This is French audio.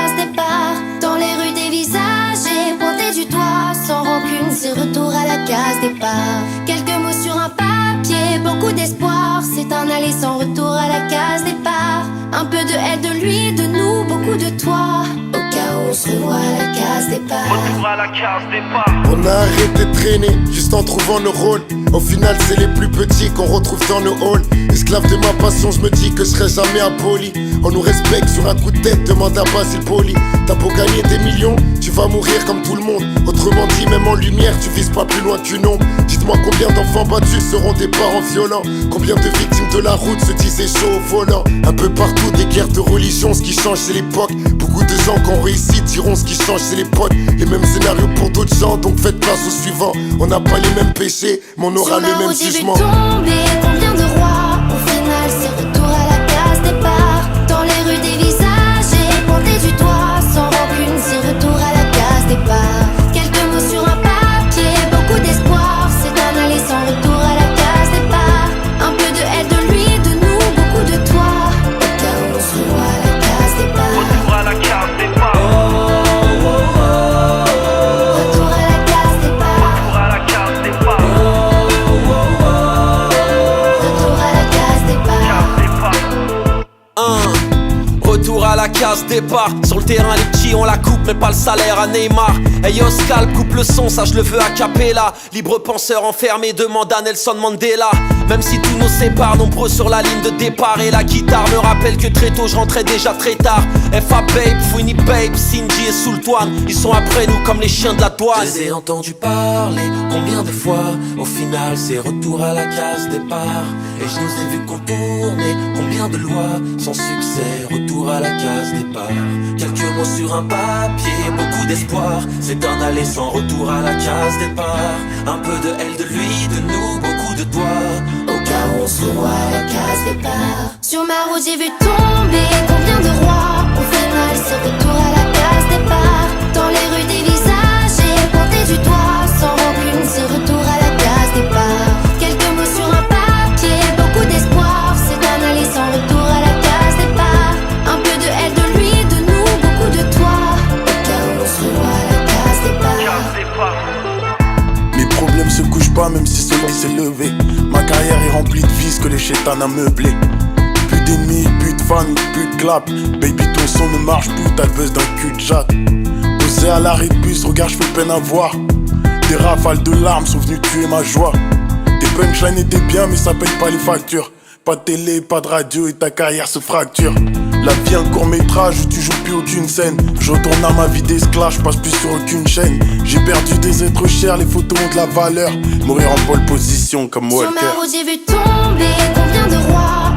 case départ. Dans les rues des visages et pointé du doigt. Sans rancune, c'est retour à la case départ. Quelques mots sur un papier, beaucoup d'espoir. C'est un aller sans retour à la case départ. Un peu de elle, de lui, de nous, beaucoup de toi. Au cas où on se revoit à la case départ. Retour à la case départ. On a arrêté de traîner, juste en trouvant nos rôles. Au final c'est les plus petits qu'on retrouve dans nos halls. Esclave de ma passion, je me dis que je serai jamais impoli. On nous respecte sur un coup de tête, demande à Basile Poli. T'as beau gagner des millions, tu vas mourir comme tout le monde. Autrement dit, même en lumière, tu vises pas plus loin qu'une ombre. Dites-moi combien d'enfants battus seront des parents violents. Combien de victimes de la route se disaient chaud au volant. Un peu partout des guerres de religion, ce qui change c'est l'époque. Beaucoup de gens qui ont réussi diront ce qui change c'est l'époque. Les mêmes scénarios pour d'autres gens, donc faites place au suivant. On n'a pas les mêmes péchés, mais on aura le même jugement. Sur ma route, j'ai vu tomber combien de rois. Au final, c'est retour à la case départ. Dans les rues des visages et pointé du doigt. Sans rancune, c'est retour à la case départ. Quelques mots sur un papier, beaucoup d'espoir. C'est un aller sans retour à la case départ. Un peu de elle, de lui, de nous, beaucoup de toi. Au cas où on se revoit à la case départ. Retour à la case départ. Retour à la case départ. Retour à la case départ. Retour à la case départ. Case départ. Retour à la case départ. Sur le terrain les petits on la coupe mais pas le salaire à Neymar. Hey Oscar coupe le son, ça je le veux a cappella. Libre penseur enfermé demande à Nelson Mandela. Même si tout nous sépare, nombreux sur la ligne de départ. Et la guitare me rappelle que très tôt je rentrais déjà très tard. FA Babe, Fouini Babe, Cindy et Sultan. Ils sont après nous comme les chiens de la douane. Je les ai entendus parler combien de fois. Au final c'est retour à la case départ. Et je nous ai vus contourner combien de lois. Sans succès, retour à la case départ. Quelques mots sur un papier, beaucoup d'espoir. C'est un aller sans retour à la case départ. Un peu de elle, de lui, de nous, beaucoup de toi. Au cas où on se revoit à la case départ. Sur ma route j'ai vu tomber combien de rois. Au final c'est retour à la case départ. Dans les rues des visages et pointé du doigt. Sans rancune c'est retour à la case départ. Quelques mots sur un papier, beaucoup d'espoir. C'est un aller sans retour à la case départ. Un peu de elle, de lui, de nous, beaucoup de toi. Au cas où on se revoit à la case départ. Case départ. Mes problèmes se couchent pas même si soleil s'est levé. Ma carrière est remplie de vices que les chétans a meublé. Plus d'ennemis, plus de fans, plus de clap. Baby ton son ne marche plus, t'as le buzz d'un cul de jatte. Posé à l'arrêt de bus, regarde j'fais peine à voir. Des rafales de larmes sont venues tuer ma joie. Tes punchlines étaient bien mais ça paye pas les factures. Pas de télé, pas de radio et ta carrière se fracture. La vie un court métrage où tu joues plus aucune scène. Je retourne à ma vie d'esclave, je passe plus sur aucune chaîne. J'ai perdu des êtres chers, les photos ont de la valeur. Mourir en pole position comme Walker. Sur ma route j'ai vu tomber combien de rois.